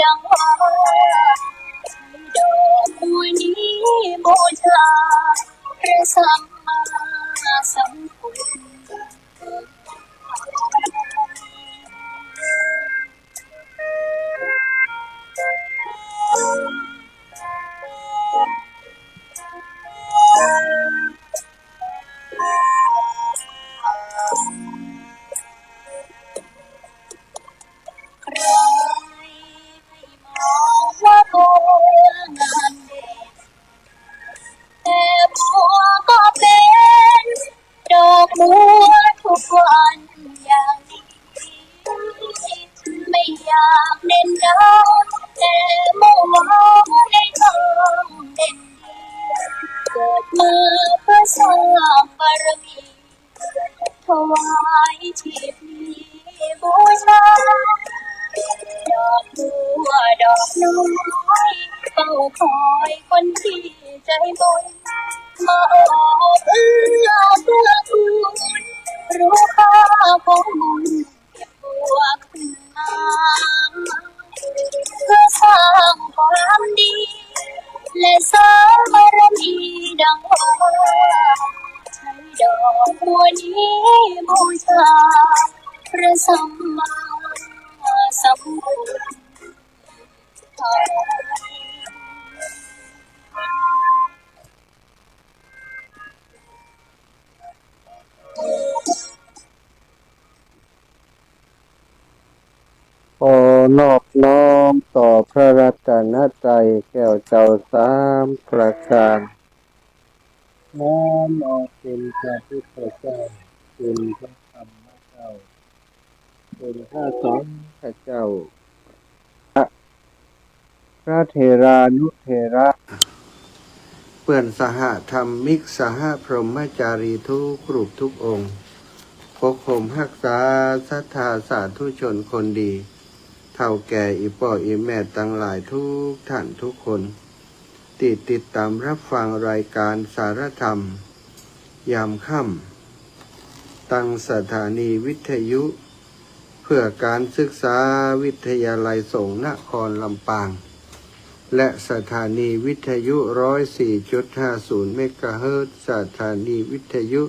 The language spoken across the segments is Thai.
ดังว่าดอกบัวนี้บูชาพระสัมมาสัมพุทธว่าบัวงามเด่นแต่บัวก็เป็นดอกบัวทุกวันอย่างนี้ไม่อยากเด่นดังแต่มุ่งหวังในทางเด่นดีเกิดมาเพื่อสร้างบารมีถวายชีพนี้บูชาดอกบัวดอกน้อยเฝ้าคอยคนที่ใจบุญมาออกเอื้อเพื่อคุณรู้ค่าของบุญเก็บบัวขึ้นมาเพื่อสร้างความดีและสร้างบารมีดังว่าใช้ดอกบัวนี้บูชาพระสัมมาสัมพุทธขอนอบน้อมต่อพระรัตนตรัยแก้วเจ้าสามประการน้อมเอาคุณพระพุทธเจ้าคุณพระธรรมเจ้าคุณพระสงฆ์เจ้าพระเถรานุเถระเพื่อนสหธรรมิกสหพรหมจารีทุกรูปทุกองค์ปกครองรักษาศรัทธาสาธุชนคนดีเท่าแก่อีป่ออีแม่ตั้งหลายทุกท่านทุกคนติดตามรับฟังรายการสารธรรมยามค่ำตั้งสถานีวิทยุเพื่อการศึกษาวิทยาลัยสงฆ์นครลำปางและสถานีวิทยุ 104.50 เมกะเฮิรตซ์สถานีวิทยุ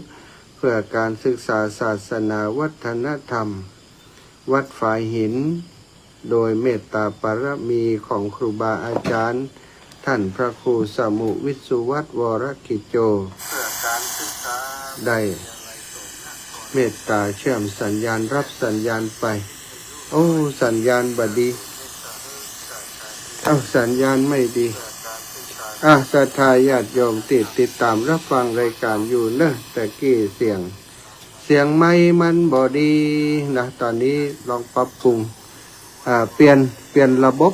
เพื่อการศึกษาศาสนาวัฒนธรรมวัดฝายหินโดยเมตตาปรมีของครูบาอาจารย์ท่านพระครูสมุวิสุวัฒน์วรกิจโจได้เมตตาเชื่อมสัญญาณรับสัญญาณไปโอ้สัญญาณบดีสัญญาณไม่ดีศรัทธาญาติโยมติดตามรับฟังรายการอยู่เนอะแต่กี้เสียงไม่มันบอดีนะตอนนี้ลองปรับปรุงเปลี่ยนระบบ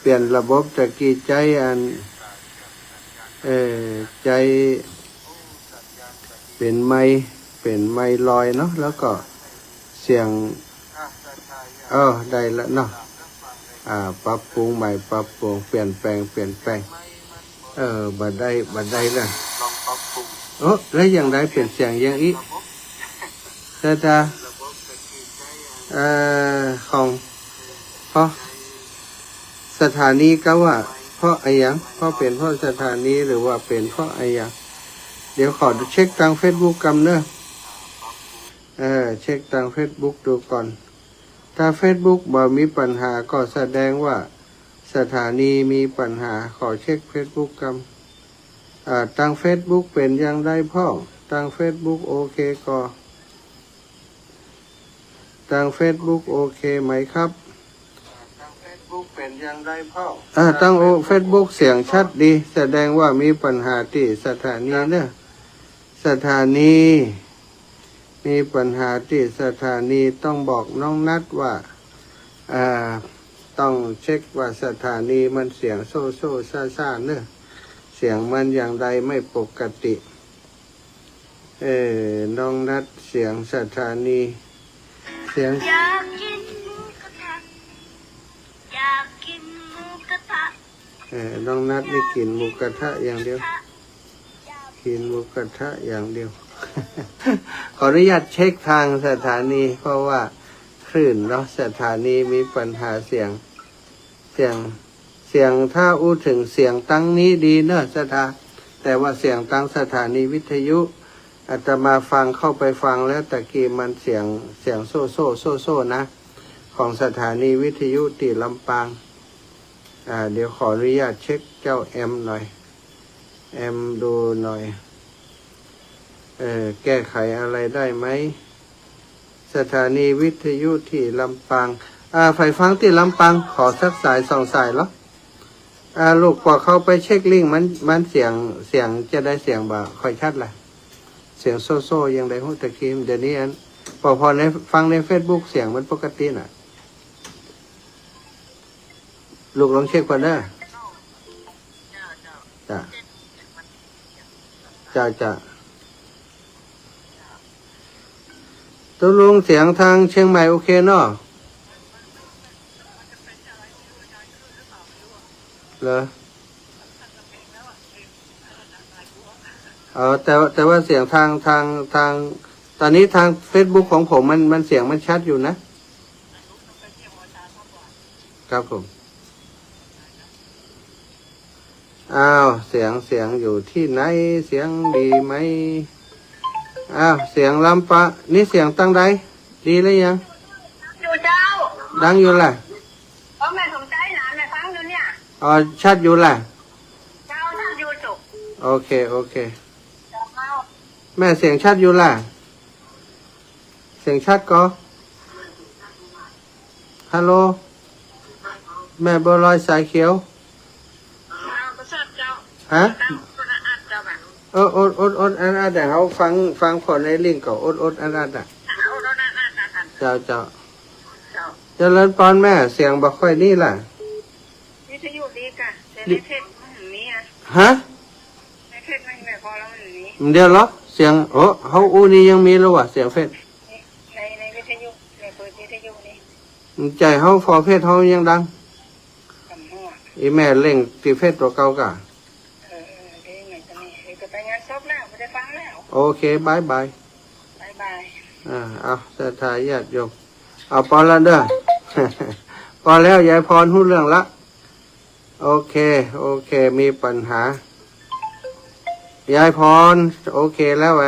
เปลี่ยนระบบตะกี้ใจใจเป็นไม้ลอยเนาะแล้วก็เสียงได้ละเนาะปรับปรุงใหม่ปรับปรุงเปลี่ยนแปลงบัดได้ละแล้วอย่างไรเปลี่ยนเสียงอย่างอีจ้าของเพราะสถานีก็ว่าเพราะอะไรยังเพราะเป็นเพราะสถานีหรือว่าเป็นเพราะอะไรยังเดี๋ยวขอเช็คทาง Facebook กันเนอะเช็คทาง Facebook ดูก่อนถ้า Facebook บ่มีปัญหาก็แสดงว่าสถานีมีปัญหาขอเช็ค Facebook กันทาง Facebook เป็นอย่างไรพ่อทาง Facebook โอเคก็ทาง Facebook โอเคไหมครับทาง Facebook เป็นอย่างไรพ่อทาง Facebook เสียงชัดดีแสดงว่ามีปัญหาที่สถานีเนอะสถานีมีปัญหาที่สถานีต้องบอกน้องนัดว่าต้องเช็คว่าสถานีมันเสียงโซ่ซ่าเนอะเสียงมันอย่างใดไม่ปกติน้องนัดเสียงสถานีเสียงอยากกินหมูกระทะน้องนัดไม่กินหมูกระทะอย่างเดียวกินหมูกระทะอย่างเดียว ขออนุญาตเช็คทางสถานีเพราะว่าคลื่นเนาะสถานีมีปัญหาเสียง เสียงถ้าอู้ถึงเสียงตั้งนี้ดีเนอะสถาแต่ว่าเสียงตั้งสถานีวิทยุอาตมาฟังเข้าไปฟังแล้วตะกี้มันเสียงโซ่นะของสถานีวิทยุติลำปางเดี๋ยวขออนุญาตเช็คเจ้าแอมหน่อยแอมดูหน่อยแก้ไขอะไรได้ไหมสถานีวิทยุที่ลำปางไฟฟังที่ลำปางขอสักสาย2 สายเหรอลูกพอเข้าไปเช็คลิงก์มันเสียงจะได้เสียงบ่ค่อยชัดแหละเสียงโซ่ยังได้หูตะกี้เดี๋ยวนี้พอในฟังใน Facebook เสียงมันปกติน่ะลูกลองเช็คก่อนนะจ้าตัวลุงเสียงทางเชียงใหม่โอเคเนาะเหรอแต่ว่าเสียงทางตอนนี้ทาง Facebook ของผมมันเสียงมันชัดอยู่นะครับผมเสียงอยู่ที่ไหนเสียงดีไหมเสียงลำปะนี่เสียงตั้งใดดีเลยยังอยู่เจ้าดังอยู่แหละแม่สนใจหลานแม่ฟังอยู่เนี่ยชัดอยู่แหละเจ้าชัดอยู่จุกโอเคแม่เสียงชัดอยู่แหละเสียงชัดก็ฮัลโหลแม่บัวลอยสายเขียวฮะอดอันแต่เขาฟังผลในลิงก์ก็อดอันเจ้าเจริญปอนแม่เสียงบ่ค่อยนี่ล่ะวิทยุดีกะแต่ในเทศมันอย่างนี้ฮะในเทศมันแบบพอแล้วมันอย่างนี้เดี๋ยวเหรอเสียงเขาอูนี่ยังมีแล้ววะเสียงเฟซในวิทยุในเปิดวิทยุนี่ใจเขาฟอเฟซเขายังดังอีแม่เล่งตีเฟซตัวเก่ากะโอเคบายเอาสถาญาติโยมเอาปอนแล้วเด้อ พอแล้วยายพรพูดเรื่องละโอเคมีปัญหายายพรโอเคแล้วแหว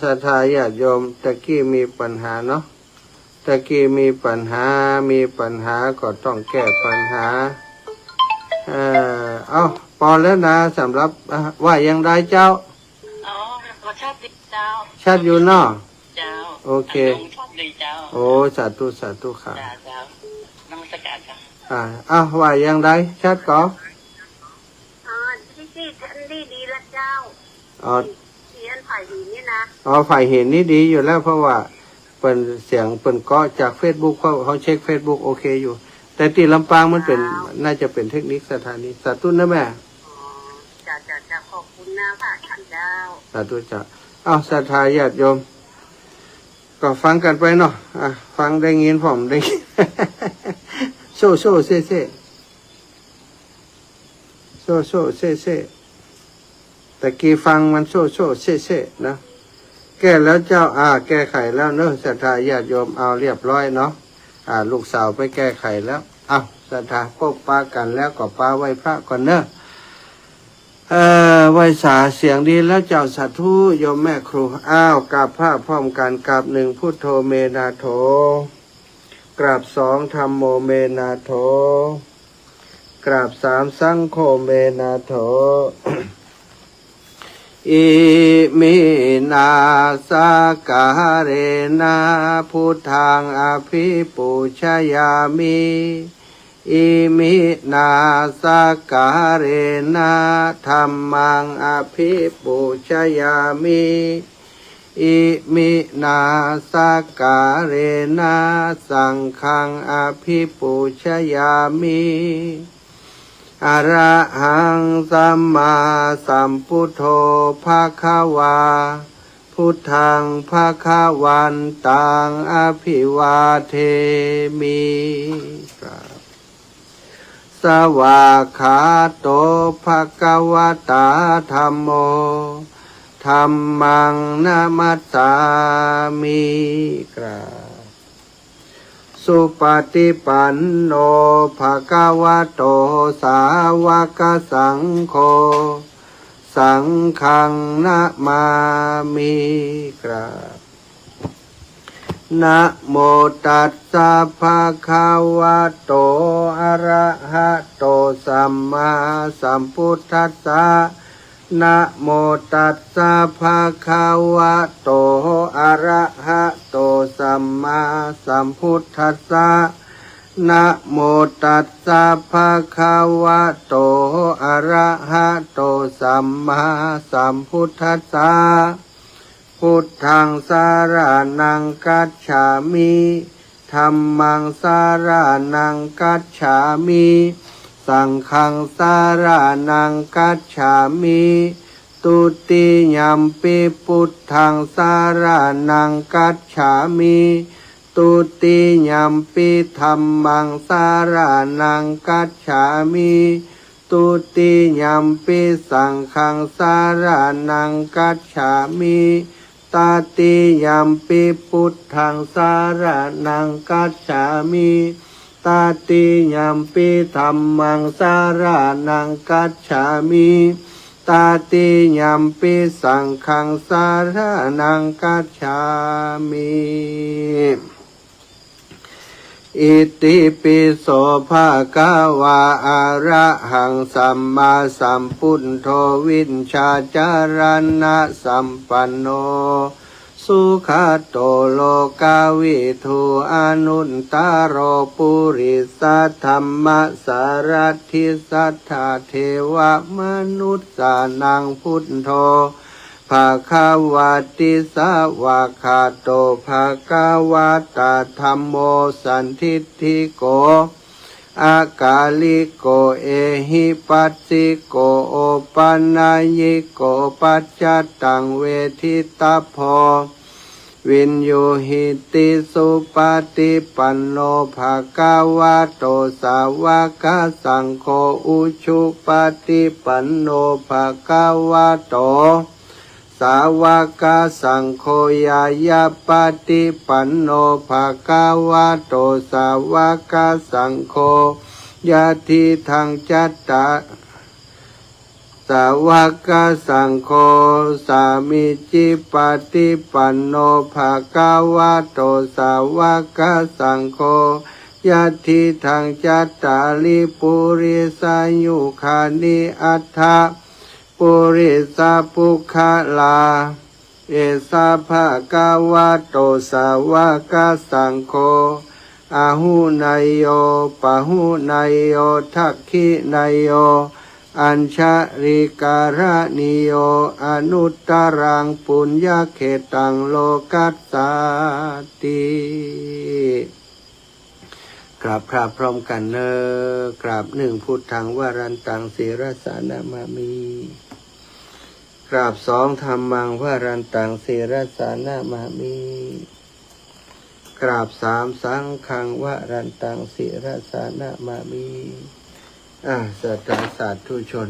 สถาญาติโยมตะกี้มีปัญหาเนาะตะกี้มีปัญหาก็ต้องแก้ปัญหาพอแล้วนะสำหรับว่ายังได้เจ้าชัดอยู่เนาะโอเคโอ้สาธุค่ะนมัสการค่ะว่ายังได้ชัดก็ที่ท่านดีละเจ้าที่อันฝ่ายหินนี่นะฝ่ายเห็นนี่ดีอยู่แล้วเพราะว่าเป็นเสียงเป็นเกาะจาก Facebook เขาเช็ค Facebook โอเคอยู่แต่ที่ลำปางมันเป็นน่าจะเป็นเทคนิคสถานีสาธุนะแม่จะขอบคุณนะพระท่านเจ้าสาธุจ้ะศรัทธาญาติโยมก็ฟังกันไปเนาะฟังได้ยินผมได้โซ่เซ่ตะกี้ฟังมันโซ่เซ่นะแก้แล้วเจ้าแก้ไขแล้วเนอะศรัทธาญาติโยมเอาเรียบร้อยเนาะลูกสาวไปแก้ไขแล้วศรัทธาพบปะกันแล้วก็ปาไหว้พระก่อนเนอะไหว้สาเสียงดีแล้วเจ้าสาธุโยมแม่ครูกราบพระพร้อมกันกราบ1พุทโธเมนาโถกราบ2ธัมโมเมนาโถกราบ3สังโฆเมนาโถอิมินาสกาเรนะพุทธังอภิปูชยามิอิมินาสกาเรนะธัมมังอภิปูชยามิอิมินาสกาเรนะสังฆังอภิปูชยามิอระหังสัมมาสัมพุทโธภควาพุทธังภวันตังอภิวาเทมิสวากขาโตภควตาธัมโมธัมมังนามัสสามิกราบ สุปฏิปันโนภะคะวะโตสาวกสังโฆสังฆังนะมามิครับนะโมตัสสะภะคะวะโตอะระหะโตสัมมาสัมพุทธัสสะนะโมตัสสะภะคะวะโตอะระหะโตสัมมาสัมพุทธัสสะนะโมตัสสะภะคะวะโตอะระหะโตสัมมาสัมพุทธัสสะพุทธังสารนังกัจฉามิธัมมังสารนังกัจฉามิสังฆังสารนังกัจฉามิตุติยัมปิพุทธังสารนังกัจฉามิตุติยัมปิธัมมังสารนังกัจฉามิตุติยัมปิสังฆังสารนังกัจฉามิตาติยัมปิพุทธังสารนังกัจฉามิตาติยัมปิธัมมังสารนังกัจฉามิตาติยัมปิสังฆังสารนังกัจฉามิอิติปิโสภะคะวะอะระหังสัมมาสัมพุทโธวิชชาจารณะสัมปันโนสุขโตโลกาวิทูอนุตตโรปุริสัทธัมมสารทิสัทธาเทวมนุษย์สานังพุทโธภะคะวะติสาวะคาโตภะคะวะตาธัมโมสันทิฏฐิโกอากาลิโกเอหิปัสสิโกโอปันนายโกปัจจตังเวทิตาโพวินโยหิติสุปฏิปันโนภะคะวะโตสาวกสังโฆอุชุปฏิปันโนภะคะวะโตสาวกสังโฆยายาปฏิปันโนภะคะวะโตสาวกสังโฆยะทิทังจัตตาสาวกสังโฆสามิจิปฏิปันโนภะคะวะโตสาวกสังโฆยะทิทังจัตตาลิปุริสายุคานิอัตถะปุริสาปุคลาเอสาภะคะวะโตสาวกสังโฆอาหุนายโยปะหุนายโยทักขินายโยอัญชริการนิโยอนุตตรังปุญญเขตังโลกัสสาติกราบพระพร้อมกันเนอกราบหนึ่งพุทธังวรันตังศิรสานามามิกราบสองธัมมังวรันตังศิรสานามามิกราบสามสังฆังวรันตังศิรสานามามิสัตตาสาธุชน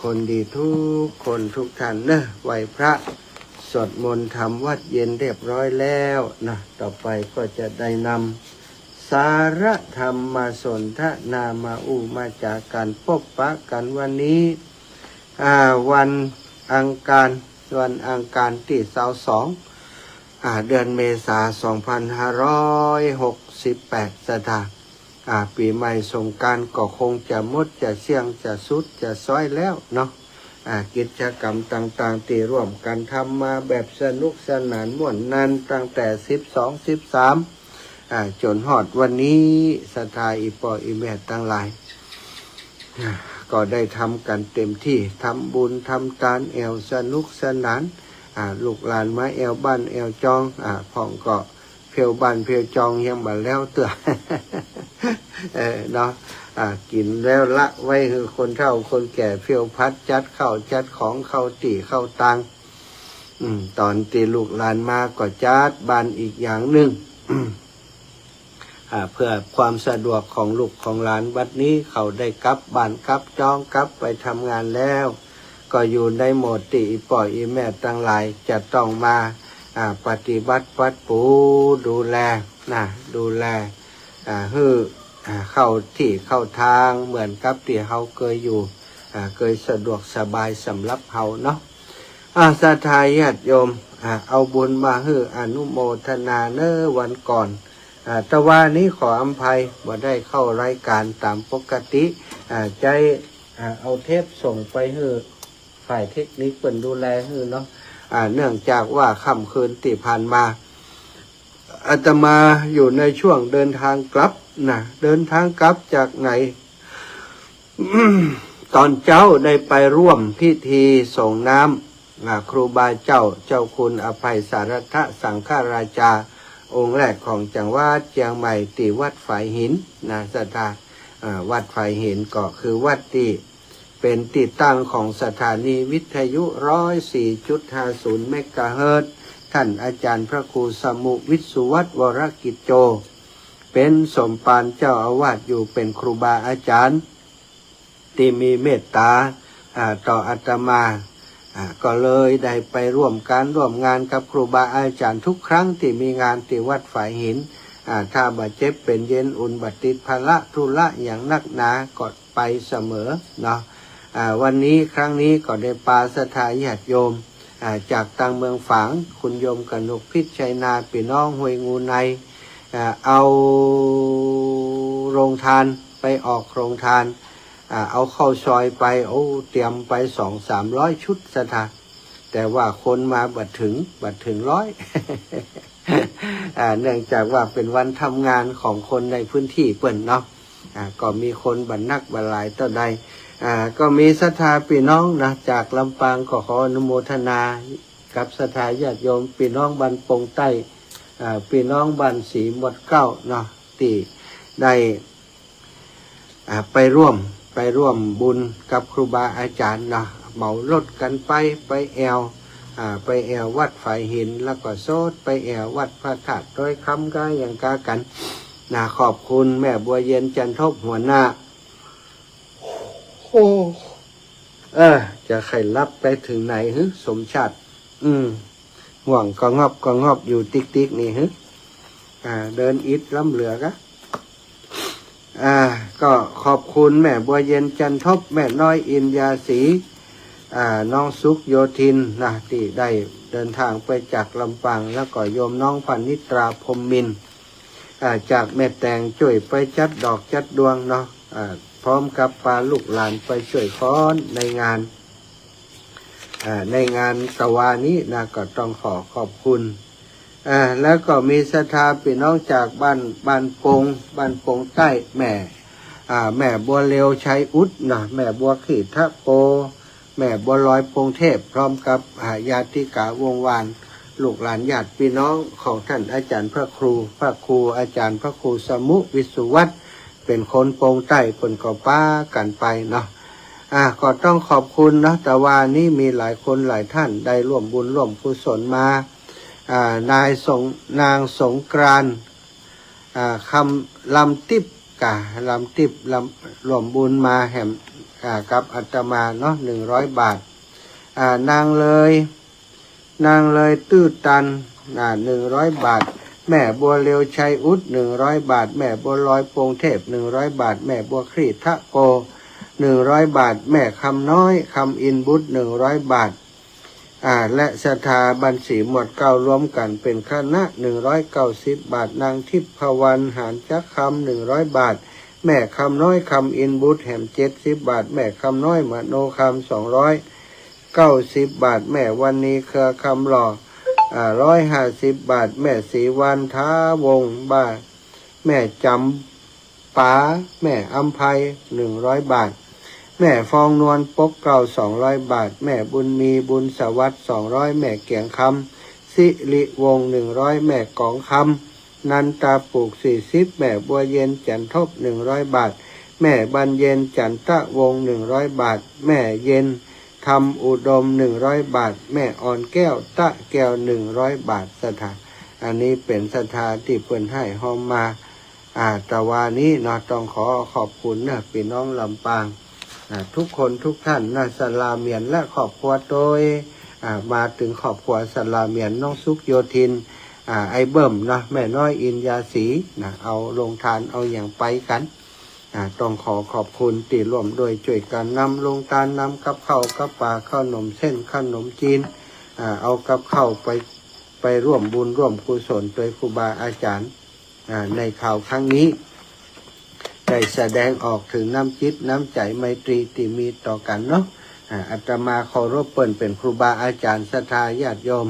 คนดีทุกคนทุกท่านนะไหวพระสวดมนต์ทำวัดเย็นเรียบร้อยแล้วนะต่อไปก็จะได้นำสาระธรรมมาสนทนามามาจากการพบปะกันวันนี้วันอังคารที่22เดือนเมษายน2568สถานปีใหม่สงกรานต์ก็คงจะมดจะเสี่ยงจะสุดจะซ้อยแล้วเนาะกิจกรรมต่างๆที่ร่วมกันทำมาแบบสนุกสนานม่วนนันตั้งแต่12-13จนฮอดวันนี้ศรัทธาอีปออีแม่ทั้งหลายก็ได้ทำกันเต็มที่ทำบุญทำทานแอวสนุกสนานลูกหลานมาแอวบ้านแอวจองพ่องก็เพียวบ้านเพียวจองยังบ่แล้วเตือ เนาะกินแล้วละไว้คือคนเฒ่าคนแก่เพียวพัดจัดข้าวจัดของเข้าตีเข้าตังตอนตีลูกหลานมาก็จัดบ้านอีกอย่างหนึ่ง เพื่อความสะดวกของลูกของหลานวัดนี้เขาได้กลับบ้านกลับจองกลับไปทำงานแล้วก็อยู่ในโหมดติปล่อยอีแม่ตั้งหลายจะต้องมาปฏิบัติปัดปูดูแล นะดูแลฮื้อเข้าที่เข้าทางเหมือนกับที่เขาเคยอยู่เคยสะดวกสบายสำหรับเขาเนาะศรัทธาญาติโยมเอาบุญมาฮื้ออนุโมทนาเน้อวันก่อนแต่ว่านี้ขออภัยบ่ได้เข้ารายการตามปกติใจเอาเทปส่งไปฮื้อฝ่ายเทคนิคเป็นดูแลฮื้อเนาะเนื่องจากว่าค่ำคืนที่ผ่านมาอาตมาอยู่ในช่วงเดินทางกลับนะเดินทางกลับจากไหน ตอนเจ้าได้ไปร่วมพิธีส่งน้ำครูบาเจ้าคุณอภัยสารทะสังฆราชาองค์แรกของจังหวัดเชียงใหม่ที่วัดฝายหินนะศรัทธาวัดฝายหินก็คือวัดที่เป็นที่ตั้งของสถานีวิทยุ 104.50 เมกะเฮิรตซ์ท่านอาจารย์พระครูสมุวิสุวัฒน์วรกิจโจเป็นสมภารเจ้าอาวาสอยู่เป็นครูบาอาจารย์ที่มีเมตตาต่ออาตมาก็เลยได้ไปร่วมงานกับครูบาอาจารย์ทุกครั้งที่มีงานที่วัดฝายหินถ้าบาดเจ็บเป็นเย็นอุ่นบัดติดภาระธุระอย่างนักหนาก็ไปเสมอเนาะวันนี้ครั้งนี้ก็ได้ปาศรัทธาญาติโยมจากต่างเมืองฝางคุณโยมกนกพิษชัยนาพี่น้องห้วยงูในเอาโรงทานไปออกโรงทานเอาเข้าซอยไปเตรียมไป200-300 ชุดสถานแต่ว่าคนมาบัดถึง100 เนื่องจากว่าเป็นวันทำงานของคนในพื้นที่เปิ่นเนาะก็มีคนบัดนักบัดหลายต่อใดก็มีศรัทธาพี่น้องนะจากลำปางก็ขออนุโมทนากับศรัทธาญาติโยมพี่น้องบ้านปงใต้พี่น้องบ้านศรีหมดเก้าเนาะที่ได้ไปร่วมบุญกับครูบาอาจารย์เนาะเหมารถกันไปแอววัดฝายหินแล้วก็โซดไปแอววัดพระธาตุดอยคำก็อย่างกากันขอบคุณแม่บัวเย็นจันทบหัวหน้าจะใครรับไปถึงไหนสมชาติห่วงก็งอบอยู่ติ๊กนี่เดินอิดล้ำเหลือกะก็ขอบคุณแม่บัวเย็นจันทบแม่น้อยอินยาศรีน้องสุขโยธินนะที่ได้เดินทางไปจากลำปางแล้วก็โยมน้องพันนิตราพรหมมินทร์จากแม่แตงช่วยไปจัดดอกจัดดวงเนาะพร้อมกับปาลูกหลานไปช่วยค้อนในงานตะวานี้นะก็ต้องขอบคุณแล้วก็มีศรัทธาพี่น้องจากบ้านปงใต้แม่บัวเร็วชัยอุดนะแม่บัวขีทะโปแม่บัวลอยปงเทพพร้อมกับญาติกาวงวานลูกหลานญาติพี่น้องของท่านอาจารย์พระครูอาจารย์พระครูสมุวิสุวัฒน์เป็นคนปงใต้คนก็ป้ากันไปเนาะก็ต้องขอบคุณนะแต่ว่านี่มีหลายคนหลายท่านได้ร่วมบุญร่วมกุศลมานางสงกรานต์คำลำติบรวมบุญมาแห่มกับอาตมาเนาะ100 บาทนางเลยตื้อตัน100 บาทแม่บัวเร็วชัยอุด100 บาทแม่บัวลอยปงเทพ100 บาทแม่บัวครีทะโก100 บาทแม่คำน้อยคำอินบุตร100 บาทและศรัทธาบัญชีหมวดเก้ารวมกันเป็นคณะ190 บาทนางทิพพวันหานจักคำ100 บาทแม่คำน้อยคำอินบุตรแห่ม70 บาทแม่คำน้อยมโนคำ290 บาทแม่วันนี้เครือคำหล่อ150 บาทแม่ศรีวันท้าวงบาทแม่จำป๋าแม่อัมภัย100 บาทแม่ฟองนวลปกเก่า200 บาทแม่บุญมีบุญสวัสดิ์200แม่เกียงคำสิริวงศ์100แม่กองคำนันตาปลูก40แม่บัวเย็นจันทบ100 บาทแม่บรรเย็นจันทะวงศ์100 บาทแม่เย็นทำอุดม100 บาทแม่อ่อนแก้วตะแก้ว100 บาทศรัทธาอันนี้เป็นศรัทธาที่เพิ่นให้หอมมาแต่ว่านี้ต้องขอบคุณนะพี่น้องลำปางทุกคนทุกท่านสลาเมียนและครอบครัวโดยมาถึงครอบครัวสลาเมียนน้องสุขโยธิน ไอ้เบิ่มนะแม่น้อยอินยาศรีนะเอาลงทานเอาอย่างไปกันต้องขอบคุณตีร่วมโดยช่วยกันนำลงทานนำกับข้าวกับปลาขนมเส้นขนมจีนเอากับข้าวไปร่วมบุญร่วมกุศลโดยครูบาอาจารย์ในข่าวครั้งนี้ได้แสดงออกถึงน้ำจิตน้ำใจไมตรีที่มีต่อกันเนาะอาตมาเคารพเปิ้นเป็นครูบาอาจารย์ศรัทธาญาติโยม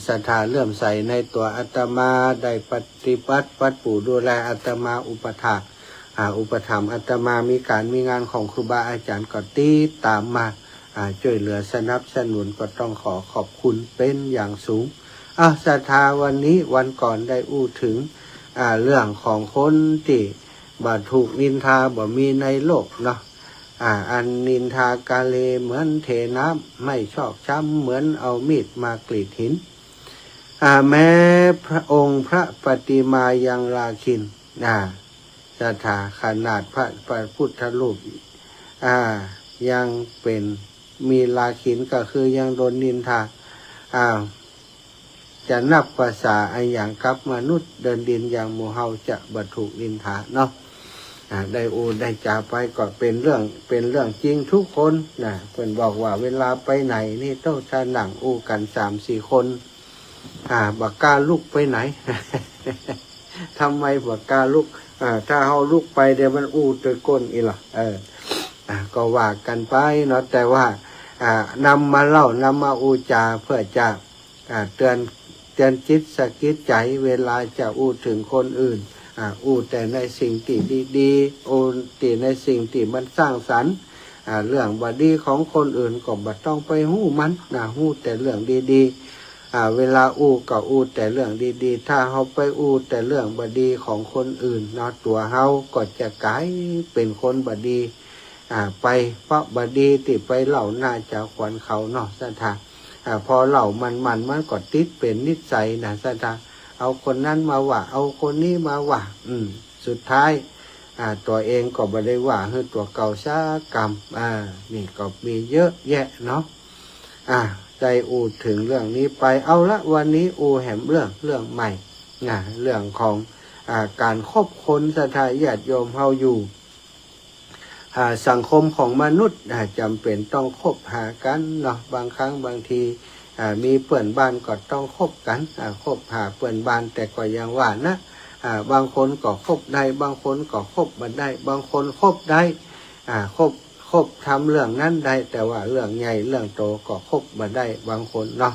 ศรัทธาเลื่อมใสในตัวอาตมาได้ปฏิบัติปัดปู่ดูแลอาตมาอุปถากอุปถัมภ์อาตมามีการมีงานของครูบาอาจารย์ก็ตีตามมาช่วยเหลือสนับสนุนก็ต้องขอบคุณเป็นอย่างสูงศรัทธาวันนี้วันก่อนได้อู้ถึงเรื่องของคนที่บ่ถูกนินทาบ่มีในโลกเนาะอันนินทากาเลเหมือนเทน้ำไม่ชอกช้ำเหมือนเอามีดมากรีดหินแม้พระองค์พระปฏิมายังราคินศรัทธาขนาดพระพุทธรูปยังเป็นมีราคินก็คือยังโดนนินทาจะนับภาษาอย่างกับมนุษย์เดินดินอย่างหมู่เฮาจะบ่ถูกนินทาเนาะได้ได้จากไปก็เป็นเรื่องจริงทุกคนนะเพิ่นบอกว่าเวลาไปไหนนี่ต้องชาหนังกัน 3-4 คนบักกล้าลุกไปไหน ทำไมบักกล้าลุกถ้าเฮาลุกไปเดี๋ยวมันตะก้นอีหล่ะก็ว่ากันไปเนาะแต่ว่านำมาเล่านำมาจาเพื่อจะเตือนจิตสะกิดใจเวลาจะถึงคนอื่นแต่ในสิ่งที่ดีๆแต่ในสิ่งที่มันสร้างสรรค์เรื่องบดีของคนอื่นก็บ่ต้องไปหู้มันหู้แต่เรื่องดีๆเวลาก็แต่เรื่องดีๆถ้าเฮาไปแต่เรื่องบดีของคนอื่นเนาะตัวเฮาก็จะกลายเป็นคนบดีไปเพราะบดีที่ไปเล่าหน้าจะขวัญเขาเนาะสัทธาพอเล่ามันก็ติดเป็นนิสัยนะสัทธาเอาคนนั้นมาว่าเอาคนนี้มาว่าสุดท้ายตัวเองก็บ่ได้ว่าคือตัวเก่าซากรรมนี่ก็มีเยอะแยะเนาะใจถึงเรื่องนี้ไปเอาละวันนี้แหมเรื่องใหม่เรื่องของการคบคนศรัทธาญาติโยมเฮาอยู่สังคมของมนุษย์จำเป็นต้องคบหากันเนาะบางครั้งบางทีมีเพื่อนบ้านก็ต้องคบกันคบหาเพื่อนบ้านแต่ก็ยังว่านะบางคนก็คบได้บางคนก็คบบ่ได้บางคนคบได้คบทำเรื่องนั้นได้แต่ว่าเรื่องใหญ่เรื่องโตก็คบบ่ได้บางคนเนาะ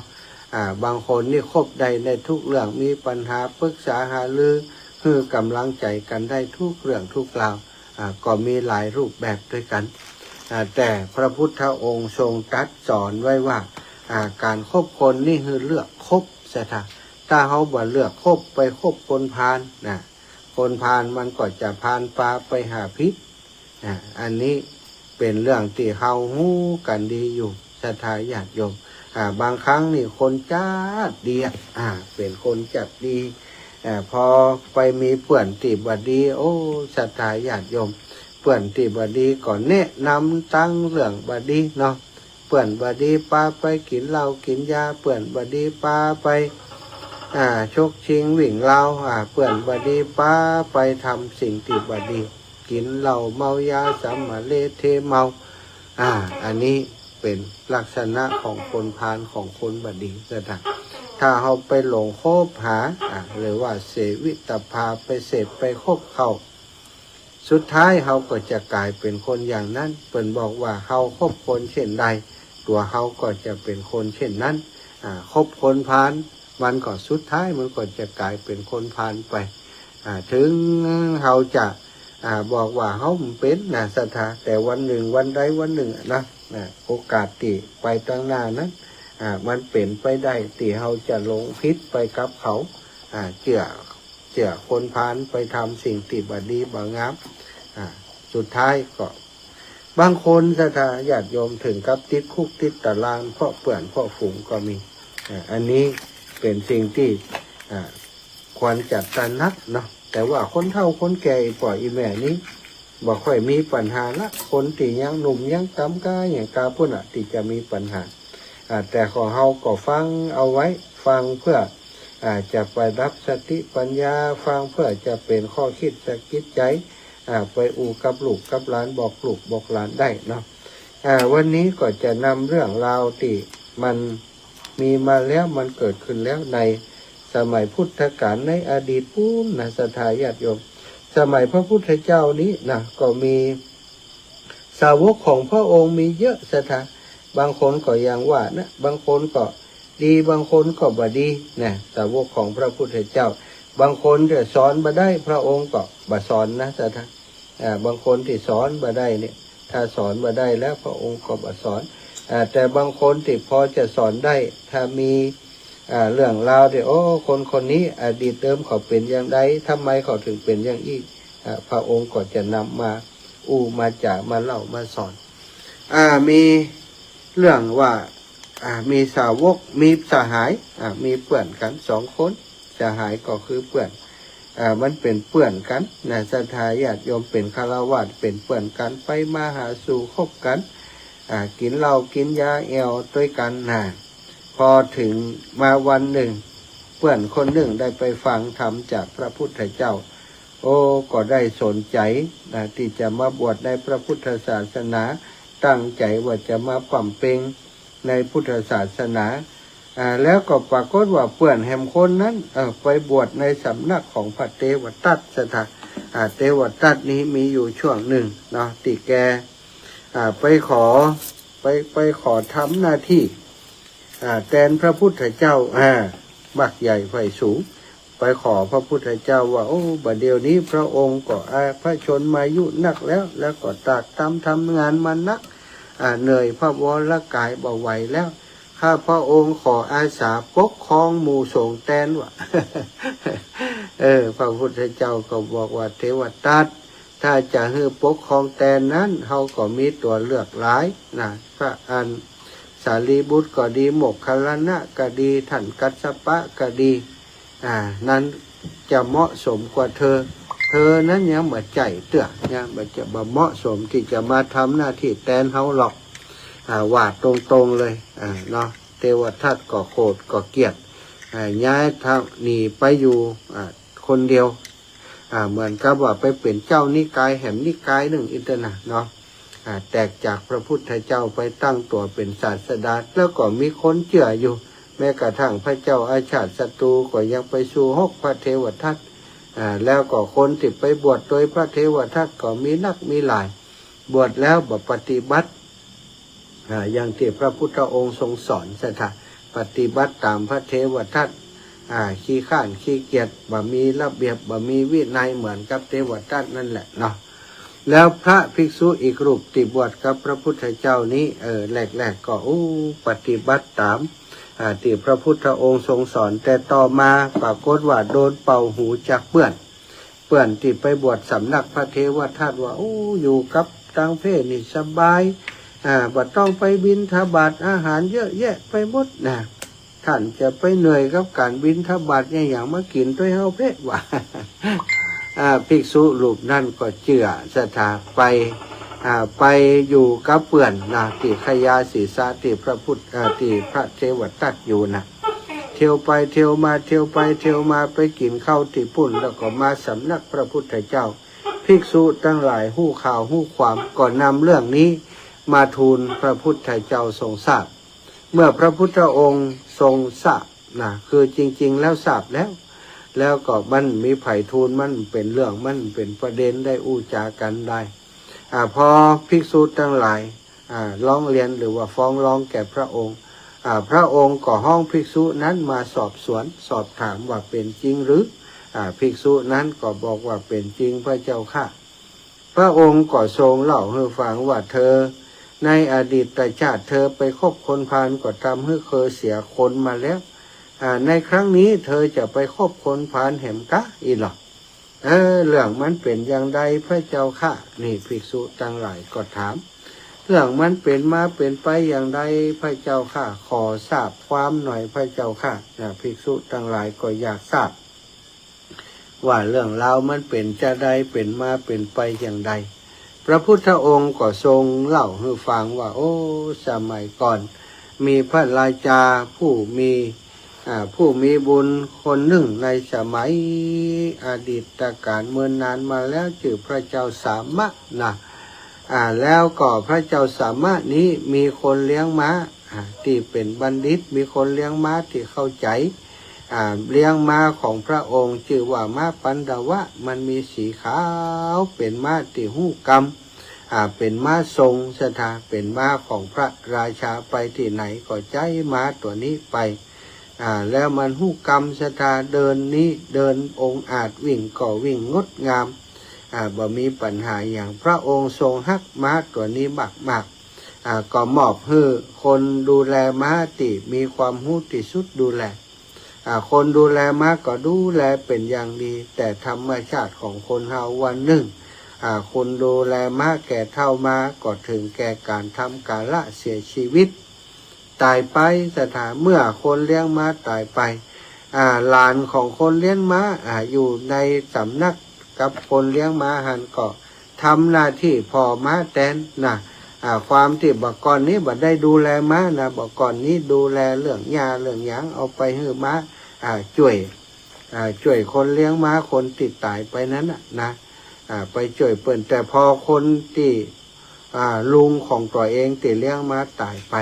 บางคนนี่คบได้ในทุกเรื่องมีปัญหาปรึกษาหารือคือกำลังใจกันได้ทุกเรื่องทุกราวก็มีหลายรูปแบบด้วยกันแต่พระพุทธองค์ทรงตรัสสอนไว้ว่าการคบคนนี่คือเลือกคบซะถ้าเขาบ่เลือกคบไปคบคนพาลคนพาลมันก็จะพาลปลาไปหาพิษอันนี้เป็นเรื่องที่เขาฮู้กันดีอยู่ศรัทธาญาติโยมบางครั้งนี่คนจัดดีเป็นคนจัดดีพอไปมีเพื่อนที่บ่ดีศรัทธาญาติโยมเพื่อนที่บ่ดีก็แนะนำตั้งเรื่องบ่ดีเนาะเพื่อนบ่ดีพาไปกินเหล้ากินยาเพื่อนบ่ดีพาไปชกชิงวิ่งเหล้าเพื่อนบ่ดีพาไปทำสิ่งที่บ่ดีกินเหล้าเมายาสัมมาเลเทเมาอันนี้เป็นลักษณะของคนพาลของคนบ่ดีซะถ้าเขาไปหลงคบหาหรือว่าเสวิตภาไปเสพไปคบเขาสุดท้ายเขาก็จะกลายเป็นคนอย่างนั้นเปิ้นบอกว่าเขาคบคนเช่นใดตัวเขาก็จะเป็นคนเช่นนั้นคบคนพาลมันก็สุดท้ายมันก็จะกลายเป็นคนพาลไปถึงเขาจะบอกว่าเขาเป็นศรัทธาแต่วันหนึ่งวันใดวันหนึ่งโอกาสที่ไปตั้งหน้านั้นมันเป็นไปได้ที่เขาจะลงพิษไปกับเขาเจือคนพาลไปทำสิ่งที่บ่ดีบ่งามสุดท้ายก็บางคนศรัทธาญาติโยมถึงกับติดคุกติดตารางเพราะเปื่อนเพราะฝูงก็มีอันนี้เป็นสิ่งที่ควรจัดตระหนักเนาะแต่ว่าคนเฒ่าคนแก่ปล่อยอีแม่นี้บ่ค่อยมีปัญหาละคนที่ยังหนุ่มยังกำกาอย่างกาพุ่นที่จะมีปัญหาแต่ขอเฮาก็ฟังเอาไว้ฟังเพื่อ อาจจะไปรับสติปัญญาฟังเพื่อจะเป็นข้อคิดสะกิดใจไปอู่กับลูกกับหลานบอกลูกบอกหลานได้เนาะวันนี้ก็จะนำเรื่องราวที่มันมีมาแล้วมันเกิดขึ้นแล้วในสมัยพุทธกาลในอดีตปูนนะศรัทธาญาติโยมสมัยพระพุทธเจ้านี้นะก็มีสาวกของพระองค์มีเยอะศรัทธาบางคนก็อย่างว่านะบางคนก็ดีบางคนก็บ่ดีนะสาวกของพระพุทธเจ้าบางคนที่สอนบ่ได้พระองค์ก็บ่สอนนะศรัทธาบางคนที่สอนบ่ได้เนี่ยถ้าสอนบ่ได้แล้วพระองค์ก็บ่สอนแต่บางคนที่พอจะสอนได้ถ้ามีเรื่องราวที่คนนี้อดีตเดิมเขาเป็นอย่างไรทำไมเขาถึงเป็นอย่างนี้พระองค์ก็จะนำมามาจากมาเล่ามาสอนมีเรื่องว่ามีสาวกมีสหายมีเพื่อนกัน2 คนสหายก็คือเพื่อนมันเป็นเพื่อนกันนะศรัทธาญาติโยมเป็นฆราวาสเป็นเพื่อนกันไปมาหาสู่คบกันกินเหล้ากินยาแอลด้วยกันนะพอถึงมาวันหนึ่งเพื่อนคนหนึ่งได้ไปฟังธรรมจากพระพุทธเจ้าก็ได้สนใจที่จะมาบวชในพระพุทธศาสนาตั้งใจว่าจะมาปั่มเปงในพุทธศาสนาแล้วก็ปรากฏว่าเพื่อนแห่งคนนั้นไปบวชในสำนักของพระเทวทัตสถานเทวทัตนี้มีอยู่ช่วงหนึ่งเนาะที่แกไปขอทำหน้าที่แทนพระพุทธเจ้าบักใหญ่ไฟสูงไปขอพระพุทธเจ้าว่าบัดเดี๋ยวนี้พระองค์ก็พระชนมายุนักแล้วก็ตากตำทำงานมานักเหนื่อยพระวรกายบ่ไหวแล้วข้าพระองค์ขออาสาปกครองหมู่สงฆ์แทนว่ะ พระพุทธเจ้าก็บอกว่าเทวทัตถ้าจะให้ปกครองแทนนั้นเขาก็มีตัวเลือกหลายนะพระสารีบุตรก็ดีโมคคัลลานะก็ดีท่านกัสสปะก็ดีนั้นจะเหมาะสมกว่าเธอนั้นยังบ่ใจเตื้อยังบ่เหมาะสมที่จะมาทำหน้าที่แทนเขาหรอกว่าตรงๆเลยเนาะเทวทัตก็โกรธก็เกลียดย้ายทางหนีไปอยู่คนเดียวเหมือนกับว่าไปเป็นเจ้านิกายแห่งนิกายหนึ่งอินเตอร์เนาะแตกจากพระพุทธเจ้าไปตั้งตัวเป็นศาสดาแล้วก็มีคนเชื่ออยู่แม้กระทั่งพระเจ้าอาชาติศัตรูก็ยังไปสู่ฮกพระเทวทัตแล้วก็คนที่ไปบวชโดยพระเทวทัตก็มีนักมีหลายบวชแล้วบ่ปฏิบัติอย่างที่พระพุทธองค์ทรงสอนสถาปฏิบัติตามพระเทวทัตขี้ข้านขี้เกียจบ่มีระเบียบบ่มีวินัยเหมือนกับเทวทัตนั่นแหละเนาะแล้วพระภิกษุอีกรูปที่บวชกับพระพุทธเจ้านี้แรกๆก็ปฏิบัติตามที่พระพุทธองค์ทรงสอนแต่ต่อมาปรากฏว่าโดนเป่าหูจากเพื่อนที่ไปบวชสำนักพระเทวทัตว่าอยู่กับต่างเพศนี่สบายบ่ต้องไปบิณฑบาตอาหารเยอะแยะไปหมดนะท่านจะไปเหนื่อยกับการบิณฑบาตอย่างมากินด้วยเฮาเพศว่า ภิกษุรูปนั่นก็เชื่อศรัทธาไปอยู่กับเพื่อนนะที่ขยาศีสะที่พระพุทธที่พระเทวทัตอยู่นะเที่ยวไปเที่ยวมาเที่ยวไปเที่ยวมาไปกินข้าวที่ปุ่นแล้วก็มาสำนักพระพุทธเจ้าภิกษุทั้งหลายหู้ข่าวหู้ความก็นำเรื่องนี้มาทูลพระพุทธเจ้าทรงทราบเมื่อพระพุทธองค์ทรงทราบนะคือจริงๆแล้วทราบแล้วก็มันมีไผ่ทูลมันเป็นเรื่องมันเป็นประเด็นได้อู้จากันได้พอภิกษุทั้งหลายร้องเรียนหรือว่าฟ้องร้องแก่พระองค์พระองค์ก็ห้องภิกษุนั้นมาสอบสวนสอบถามว่าเป็นจริงหรือภิกษุนั้นก็บอกว่าเป็นจริงพระเจ้าค่ะพระองค์ก็ทรงเล่าให้ฟังว่าเธอในอดีตชาติเธอไปคบคนพาลก็ทำให้เคยเสียคนมาแล้วในครั้งนี้เธอจะไปคบคนพาลแห่มกะอีหรอเรื่องมันเป็นอย่างใดพระเจ้าค่ะนี่ภิกษุทั้งหลายก็ถามเรื่องมันเป็นมาเป็นไปอย่างใดพระเจ้าค่ะขอทราบความหน่อยพระเจ้าค่ะภิกษุทั้งหลายก็อยากทราบว่าเรื่องราวมันเป็นจะใดเป็นมาเป็นไปอย่างใดพระพุทธองค์ก็ทรงเล่าให้ฟังว่าสมัยก่อนมีพระราชาผู้มี ผู้มีบุญคนหนึ่งในสมัยอดีตการเมื่อนานมาแล้วชื่อพระเจ้าสามะนะแล้วก็พระเจ้าสามะนี้มีคนเลี้ยงม้าที่เป็นบัณฑิตมีคนเลี้ยงม้าที่เข้าใจเลี้ยงม้าของพระองค์ชื่อว่าม้าปันดาวะมันมีสีขาวเป็นม้าที่หู้กรรมเป็นม้าทรงสถาเป็นม้าของพระราชาไปที่ไหนก็ใจม้าตัวนี้ไปแล้วมันหู้กรรมสถาเดินนี้เดินองค์อาจวิ่งก็วิ่งงดงามบ่มีปัญหาอย่างพระองค์ทรงฮักม้าตัวนี้มากก็มอบให้คนดูแลม้าที่มีความรู้ที่สุดดูแลคนดูแลม้าก็ดูแลเป็นอย่างดีแต่ธรรมชาติของคนเฮาวันหนึ่งคนดูแลม้าแก่เท่ามาก็ถึงแก่การทำกาละเสียชีวิตตายไปสถานเมื่อคนเลี้ยงม้าตายไปหลานของคนเลี้ยงม้าอยู่ในสำนักกับคนเลี้ยงม้าหันก็ทำหน้าที่พอม้าแตนนะความที่บักก่อนนี้บัดได้ดูแลม้านะบักก่อนนี้ดูแลเรื่องหญ้าเรื่องหยางเอาไปให้ม้าช่วยคนเลี้ยงม้าคนติดตายไปนั้นนะไปช่วยเปิ่นแต่พอคนที่ลุงของตัวเองที่เลี้ยงม้าตายไป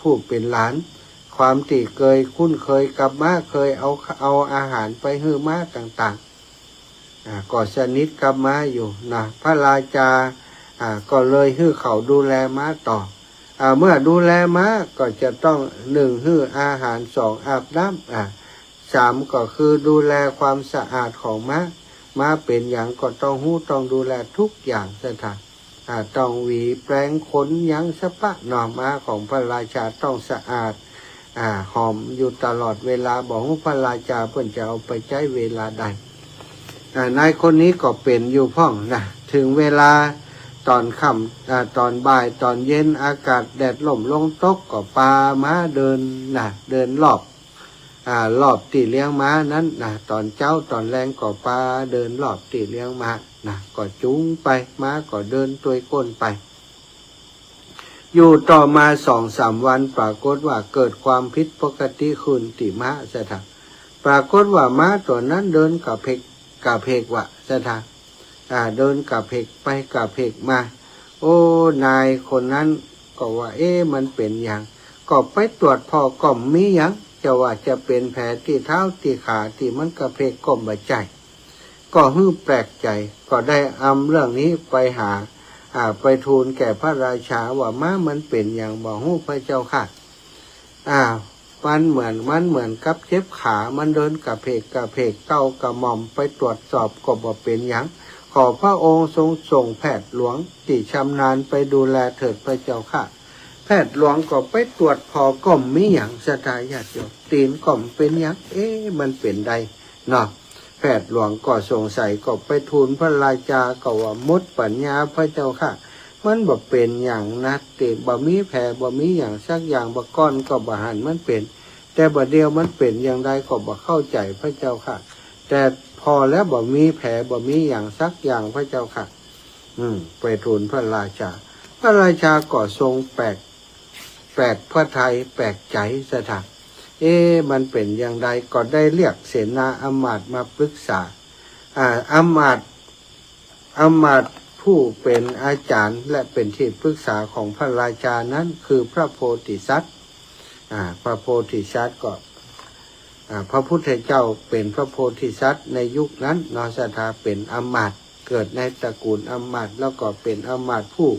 ผู้เป็นหลานความที่เคยคุ้นเคยกับม้าเคยเอาอาหารไปให้ม้าต่างๆก็สนิทกับม้าอยู่นะพระราชาก็เลยให้เขาดูแลม้าต่อเมื่อดูแลม้าก็จะต้อง1ให้อาหาร2อาบน้ำ3ก็คือดูแลความสะอาดของม้าเป็นอย่างก็ต้องต้องดูแลทุกอย่างสถานต้องหวีแปรงขนยังสะปะหน่อม้าของพระราชาต้องสะอาดหอมอยู่ตลอดเวลาบอกว่าพระราชาเพิ่นจะเอาไปใช้เวลาใดนายคนนี้ก็เป็นอยู่พ่องนะถึงเวลาตอนค่ำตอนบ่ายตอนเย็นอากาศแดดล่มลงตกก็พาม้าเดินรอบที่เลี้ยงม้านั้นตอนเช้าตอนแรงก็พาเดินรอบที่เลี้ยงม้าก็จูงไปม้าก็เดินตัวก้นไปอยู่ต่อมา2-3 วันปรากฏว่าเกิดความผิดปกติขึ้นที่ม้าสถานปรากฏว่าม้าตัวนั้นเดินกับเพกวะสถานเดินกับเพกไปกับเพกมาโอ้นายคนนั้นก็ว่ามันเป็นอย่างก็ไปตรวจพอก็มีอย่างจะว่าจะเป็นแผลที่เท้าที่ขาที่มันกระเพกก็บาดใจก็แปลกใจก็ได้เรื่องนี้ไปหาไปทูลแก่พระราชาว่าม้ามันเป็นอย่างบอกพระเจ้าค่ะมันเหมือนกับเจ็บขามันเดินกระเพกเก้ากระหม่อมไปตรวจสอบก็บอกเป็นอย่างขอพระองค์ทรงส่งแพทย์หลวงที่ชำนาญไปดูแลเถิดพระเจ้าค่ะแพทย์หลวงก็ไปตรวจพอก็มีอย่างสถานญาติโยมตีนก็เป็นอย่างมันเป็นใดเนาะแพทย์หลวงก็สงสัยก็ไปทูลพระราชาก็ว่ามดปัญญาพระเจ้าค่ะมันบ่เป็นอย่างนัดติบ่มีแผลบ่มีอย่างสักอย่างบ่ก้อนก็บ่หันมันเป็นแต่บ่เดียวมันเป็นอย่างใดก็บ่เข้าใจพระเจ้าค่ะแต่พอแล้วบ่มีแผลบ่มีอย่างสักอย่างพระเจ้าค่ะไปทูลพระราชาพระราชาก็ทรงแปลกพระทัยแปลกใจสถานมันเป็นอย่างไรก็ได้เรียกเสนาอมาตย์มาปรึกษาอมาตย์ผู้เป็นอาจารย์และเป็นที่ปรึกษาของพระราชานั้นคือพระโพธิสัตว์พระโพธิสัตว์ก็พระพุทธเจ้าเป็นพระโพธิสัตว์ในยุคนั้นนสถาเป็นอมาตย์เกิดในตระกูลอมาตย์แล้วก็เป็นอมาตย์ผู้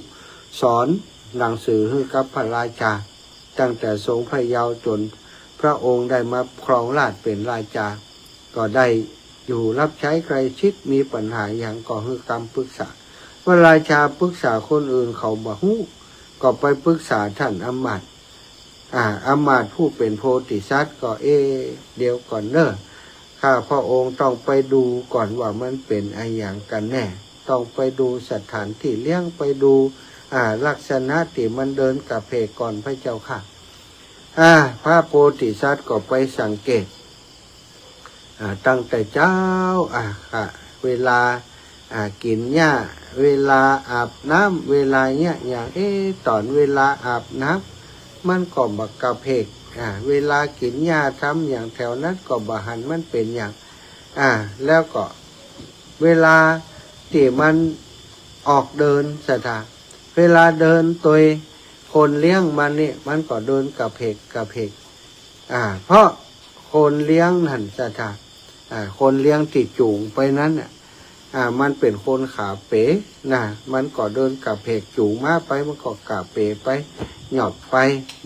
สอนหนังสือให้กับพระราชาตั้งแต่ทรงพระเยาว์จนพระองค์ได้มาครองราชย์เป็นราชาก็ได้อยู่รับใช้ใครชิดมีปัญหาอย่างก็ให้คำปรึกษาพระราชาปรึกษาคนอื่นเขาบ่ฮู้ก็ไปปรึกษาท่านอมาตย์อมาตย์ผู้เป็นโพธิสัตว์ก็เดี๋ยวก่อนเนอะข้าพระองค์ต้องไปดูก่อนว่ามันเป็นอะไรอย่างกันแน่ต้องไปดูสถานที่เลี้ยงไปดูลักษณะที่มันเดินกับเพกก่อนพระเจ้าค่ะพระโพธิสัตว์ก็ไปสังเกตตั้งแต่เจ้าเวลากินหญ้าเวลาอาบน้ำเวลาเนี่ยอย่างตอนเวลาอาบน้ำมันก็บักกระเพก เวลากินยาทำอย่างแถวนั้นก็บาหันมันเป็นอย่างแล้วก็เวลาที่มันออกเดินสถาเวลาเดินตัวคนเลี้ยงมันนี่มันก็เดินกับเพกเพราะคนเลี้ยงนั่นสถาคนเลี้ยงติดจูงไปนั้นมันเป็นคนขาเป๋มันก็เดินกับเพกจูงมาไปมันก็กาเป๋ไปหยอบไป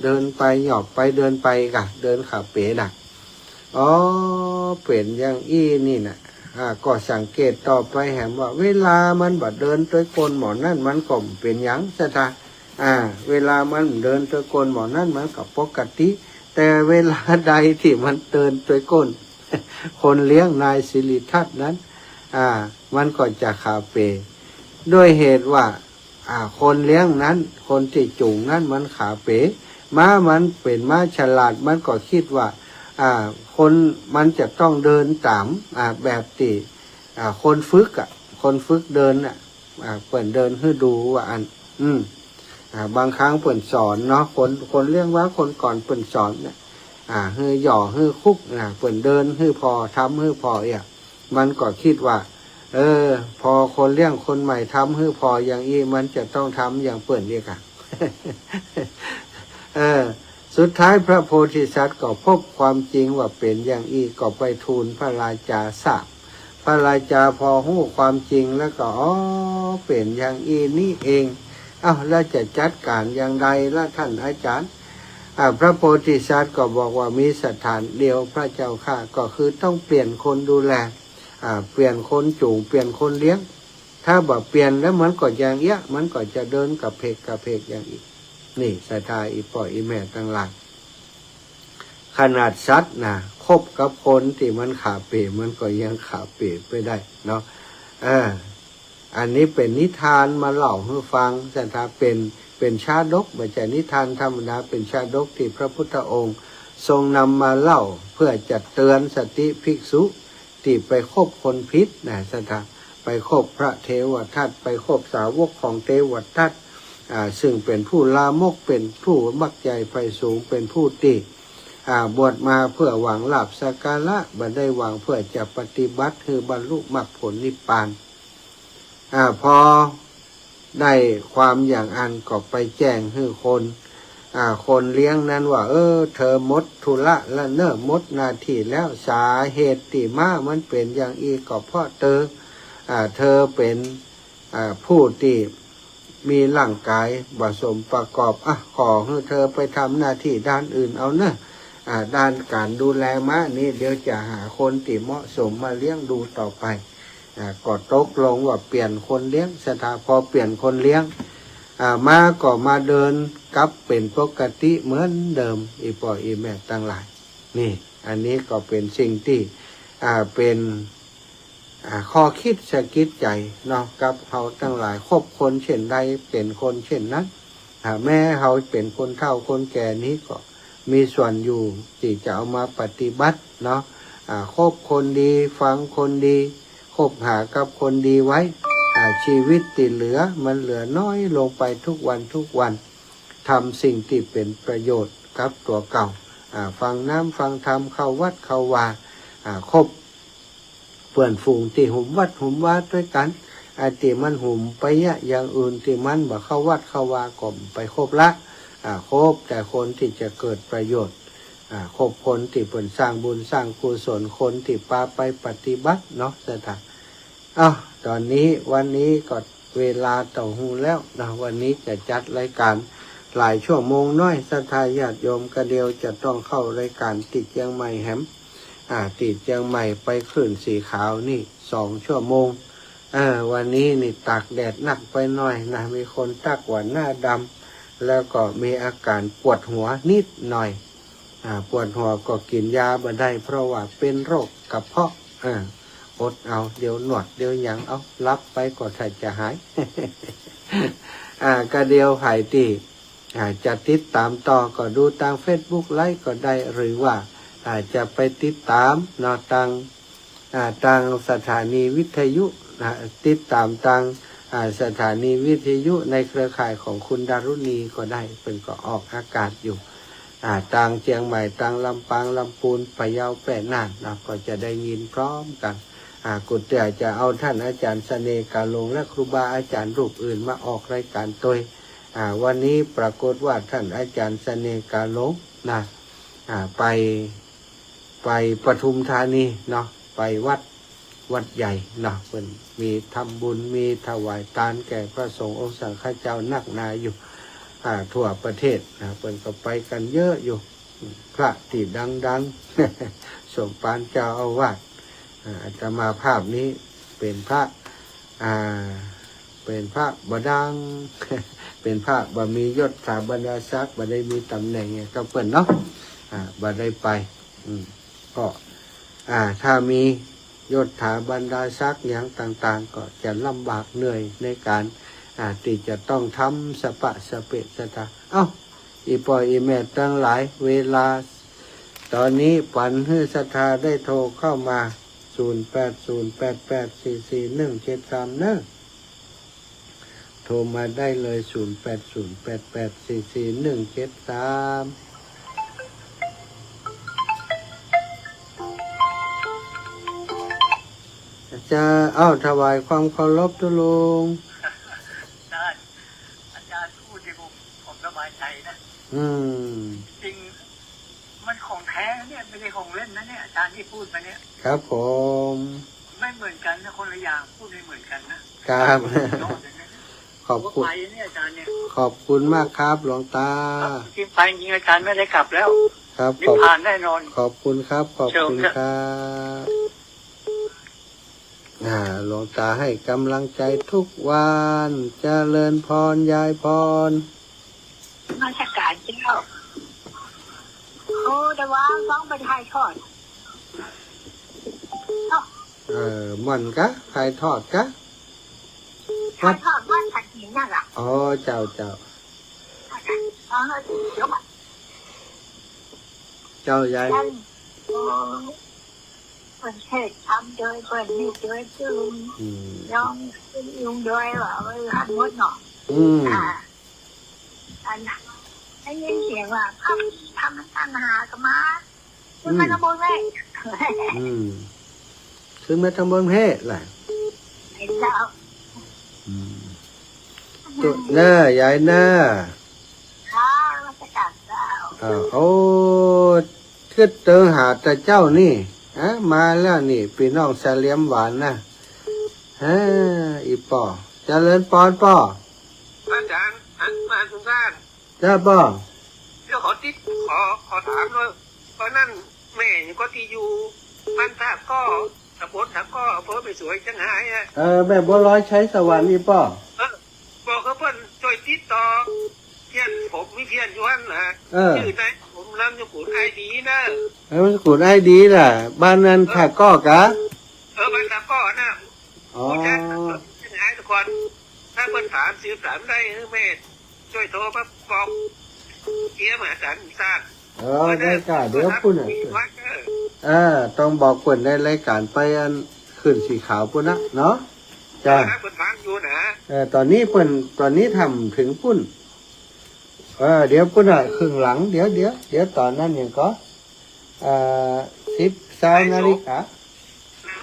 เดินไปหยอบไปเดินไปเดินขาเป๋เป็นอย่างนี่นะก็สังเกตต่อไปแหมว่าเวลามันบ่เดินตัวคนหมอนั่นมันก็เป็นอย่างสถาเวลามันเดินตัวคนหมอนั่นมันก็ปกติแต่เวลาใดที่มันเดินตัวก้น คนเลี้ยงนายสิริทัศน์นั้นมันก็จะขาเปด้วยเหตุว่าคนเลี้ยงนั้นคนที่จูงนั้นมันขาเป๋ม้ามันเป็นม้าฉลาดมันก็คิดว่าคนมันจะต้องเดินตามแบบที่คนฝึกเดินเปิ่นเดินให้ดูว่าบางครั้งเปิ่นสอนเนาะคนเลี้ยงว่าคนก่อนเปิ่นสอนเนี่ยฮือหย่อฮือคุกเปิ่นเดินฮือพอทำฮือพอมันก็คิดว่าพอคนเลี้ยงคนใหม่ทำฮือพออย่างมันจะต้องทำอย่างเปิ่นสุดท้ายพระโพธิสัตว์ก็พบความจริงว่าเป็นอย่างก็ไปทูลพระราชาทราบพระราชาพอรู้ความจริงแล้วก็เป็นอย่างนี่เองแล้วจะจัดการอย่างไรล่ะท่านอาจารย์พระโพธิสัตว์ก็บอกว่ามีสถานเดียวพระเจ้าค่ะก็คือต้องเปลี่ยนคนดูแลเปลี่ยนคนจูงเปลี่ยนคนเลี้ยงถ้าเปลี่ยนแล้วมันก็อย่างมันก็จะเดินกับเพกอย่างนี่ศรัทธาพ่อแม่ทั้งหลายขนาดสัตว์คบกับคนที่มันขาเป๋มันก็ยังขาเป๋ไปได้เนาะอันนี้เป็นนิทานมาเล่าให้ฟังศรัทธาเป็นชาดกไม่ใช่นิทานธรรมดาเป็นชาดกที่พระพุทธองค์ทรงนำมาเล่าเพื่อจะเตือนสติภิกษุที่ไปคบคนพิษศรัทธาไปคบพระเทวทัตไปคบสาวกของเทวทัตซึ่งเป็นผู้ลามกเป็นผู้มักใหญ่ไฟสูงเป็นผู้ตีบวชมาเพื่อหวังลาภสักการะบ่ได้หวังเพื่อจะปฏิบัติคือบรรลุมรรคผลนิพพานพอได้ความอย่างอันก็ไปแจ้งให้คนเลี้ยงนั้นว่าเธอหมดธุระและหมดหน้าที่แล้วสาเหตุที่มามันเป็นอย่างก็เพราะเธอเป็นผู้ที่มีร่างกายผสมประกอบขอให้เธอไปทำหน้าที่ด้านอื่นเอาด้านการดูแลม้านี่เดี๋ยวจะหาคนที่เหมาะสมมาเลี้ยงดูต่อไปก็ตกลงว่าเปลี่ยนคนเลี้ยงสถาพอเปลี่ยนคนเลี้ยงม้าก็มาเดินกลับเป็นปกติเหมือนเดิมพ่อแม่ทั้งหลายนี่อันนี้ก็เป็นสิ่งที่เป็นข้อคิดสะกิดใจเนาะกับเขาทั้งหลายคบคนเช่นใดเป็นคนเช่นนั้นแม่เขาเป็นคนเฒ่าคนแก่นี้ก็มีส่วนอยู่ที่จะเอามาปฏิบัติเนาะคบคนดีฟังคนดีคบหากับคนดีไว้ชีวิตที่เหลือมันเหลือน้อยลงไปทุกวันทำสิ่งที่เป็นประโยชน์กับตัวเก่าฟังน้ำฟังธรรมเข้าวัดเข้าวาคบเพื่อนฝูงที่หุ่มวัดหุ่มวาด้วยกันที่มันหุ่มไปอย่างอื่นที่มันบ่เข้าวัดเข้าวาก็ไปคบละคบแต่คนที่จะเกิดประโยชน์คบคนที่เป็นสร้างบุญสร้างกุศลคนที่พาไปปฏิบัติเนาะสถานตอนนี้วันนี้ก็เวลาต่อหูแล้วนะวันนี้จะจัดรายการหลายชั่วโมงน้อยศรัทธาญาติโยมกระเดียวจะต้องเข้ารายการติดเชียงใหม่แฮมติดเชียงใหม่ไปขึ้นสีขาวนี่2 ชั่วโมงวันนี้นี่ตากแดดหนักไปหน่อยนะมีคนตักหวานหน้าดำแล้วก็มีอาการปวดหัวนิดหน่อยปวดหัวก็กินยาบ่ได้เพราะว่าเป็นโรคกระเพาะอดเอาเดี๋ยวหนวดเดี๋ยวหยังเอารับไปก็ถ้าจะหาย ก็เดียวไผ่ตีจะติดตามต่อก็ดูทาง Facebook ไลฟ์ก็ได้หรือว่าจะไปติดตามเนาะทางสถานีวิทยุติดตามทางสถานีวิทยุในเครือข่ายของคุณดารุณีก็ได้เป็นก็ออกอากาศอยู่ ต่างเชียงใหม่ต่างลำปางลำพูนพะเยาแปะน่านนะก็จะได้ยินพร้อมกันกุฏิจะเอาท่านอาจารย์เสน่ห์กาลงและครูบาอาจารย์รูปอื่นมาออกรายการตัววันนี้ปรากฏว่าท่านอาจารย์เสน่ห์กาลงนะไปปทุมธานีเนาะไปวัดใหญ่เนาะเพิ่นมีทำบุญมีถวายทานแก่พระสงฆ์องค์สังฆเจ้านักหนาอยู่ทั่วประเทศนะเพิ่นก็ไปกันเยอะอยู่พระที่ดังๆ สมภารเจ้าอาวาสอาตมาภาพนี้เป็นพระบดัง เป็นพระบ่มียศถาบรรดาศักดิ์บ่ได้มีตำแหน่งไงก็เพิ่นเนาะบ่ได้ไปก็ถ้ามียศถาบรรดาศักดิ์อย่างต่างๆก็จะลำบากเหนื่อยในการที่จะต้องทำสปะสเปะสตาอีปอยอีแม่ตั้งหลายเวลาตอนนี้ปันฮือศรัทธาได้โทรเข้ามา0808844173โทรมาได้เลย0808844173จะถวายความเคารพทุลุงอาจารย์พูดที่ผมสบายใจนะจริงมันของแท้เนี่ยไม่ใช่ของเล่นนะเนี่ยอาจารย์ที่พูดมาเนี่ยครับผมไม่เหมือนกันนะคนละอย่างพูดไม่เหมือนกันนะครับขอบคุณเนี่ยอาจารย์เนี่ยขอบคุณมากครับหลวงตาจริงไปจริงอาจารย์ไม่ได้กลับแล้วครับนิพพานแน่นอนขอบคุณครับขอบคุณครับหลวงตาให้กำลังใจทุกวันเจริญพรยายพรมาสักการเจ้าโอ้แต่ว่าต้องไปถ่ายทอดมันกะถ่ายทอดกะถ่ายทอดว่าสักหินนั่นแหละอ๋อเจ้าเจ้ายายเปิดเทศทำโดยเปิดนี่โดยจุ่มน้องยุงโดยว่าหันมดหนออันนั้นได้ยินเสียงว่าทำตั้งหากันมาขึ้นมาทำบนเลยขึ้นมาทำบนเพศแหละเห็นแล้วตุเน้อยายเน้อราชการเจ้าโอ้ขึ้นเติงหาแต่เจ้านี่มาแล้วนี่พี่น้องเสลียมหวานนะอีป่อเจริญปอนป่ออาจารย์มาสุสานจ้าป่อเดี๋ยวขอถามเลยเพราะนั่นแม่ก็ที่อยู่บ้านท่าก็ตะบนท่าก็เพิ่มไปสวยจังหายแม่บัวลอยใช้สวรรค์อีป่อบอกเขาเพิ่นช่วยติดต่อเพี้ยนผมมีเพี้ยนอยู่นั่นนะชื่อไหนผมนำสกุลไอดีนะมันสกุลไอดีล่ะบ้านนั้นท่าก็กะบ้านท่าก็นะผู้จัดจังหายทุกคนถ้าเพิ่นถามสืบถามได้แม่ช่วยโทรมาบอกเกี่ยมาสันสร้างได้ค่ะเดี๋ยวปุ่นต้องบอกปุ่นได้รายการไปอันขึ้นสีขาวปุ่นนะเนาะจ้าเปิดฟังอยู่นะตอนนี้ทำถึงปุ่นเดี๋ยวปุ่นครึ่งหลังเดี๋ยวตอนนั้นยังก็10 นาฬิกา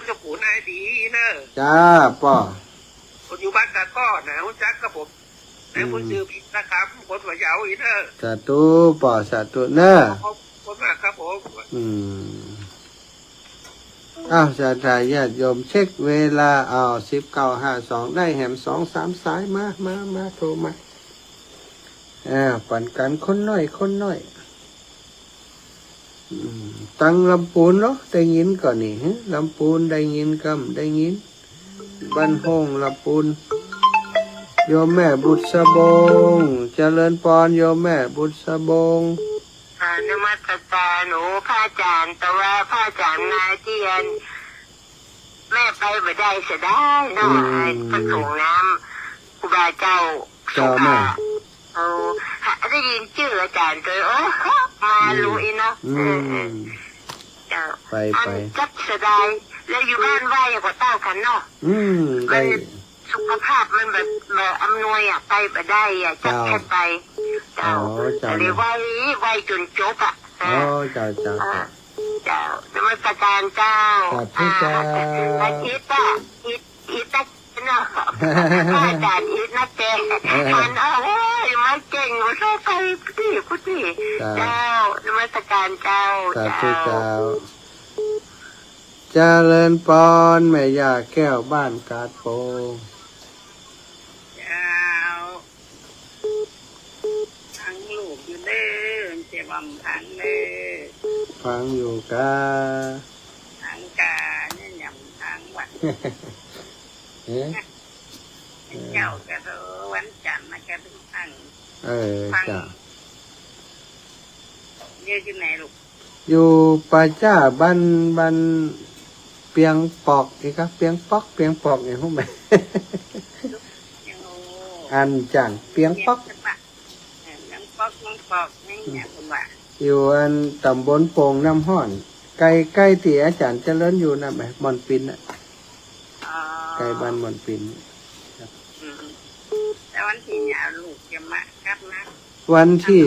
จะปูนไอดีเนอะจ้าป่อคนอยู่บ้านตาก้อนะหุ่นจักกับผมแล้วคนซื้อพิซซ่าครับคนหัวยาวอีเนอะสาธุป่อสาธุเนอะขอบคุณมากครับผมศรัทธาญาติโยมเช็คเวลา19:52ได้แหม2-3 สายมาโทรมาปั่นกันคนน้อยตังลำปูนเนาะได้ยินก่อนนี่ลำปูนได้ยินได้ยินบ้านห้องลำปูนโยมแม่บุษบงเจริญพรโยมแม่บุษบงนมัสการหนูพระอาจารย์แต่ว่าพระอาจารย์นายเทียนแม่ไปไม่ได้เสียได้นะพระสงฆ์น้ำครูบาเจ้าแม่ได้ยินชื่ออาจารย์เลยมาลุยเนาะไปจับเสียดายแล้วอยู่บ้านไหวกว่าเต้ากันเนาะสุขภาพมันแบบอำนวยไปไม่ได้จับแค่ไปแต่ เจ้า เจ้า เดี๋ยวไว้จนจบอ่ะ อ๋อเจ้าเจ้า เจ้านมัสการเจ้า สาธุเจ้า อาทิตย์อ่ะอิตเนาะอาจารย์อิตนะเจ้มันโอ้ยมาเก่งมาชอบไปพุทธิเจ้านมัสการเจ้า สาธุเจ้าเจริญปอนแม่ย่าแก้วบ้านกาดโปง เจ้าทั้งลูกอยู่เด้อเจ็บทั้งเด้อ ฟังอยู่กา ทั้งกาเนี่ยยำทั้งวัน เอ๊ะ เจ้ากระโดวันจันทร์นะแกเป็นทั้ง จ้า เยอะที่ไหนลูก อยู่ป่าจ้าบ้านเปียงปอกอีกครับเปียงปอกอย่างพวกแม่ ยังโอ้ อันจันเปียงปอก ยังปอกนี่เนี่ยคุณว่า อยู่อันตำบลโป่งน้ำห้อนใกล้ที่อาจารย์เจริญอยู่นะแม่มอนปินน่ะใกล้บ้านมอนปิน แต่วันที่เนี่ยลูกจะมาครับนะ วันที่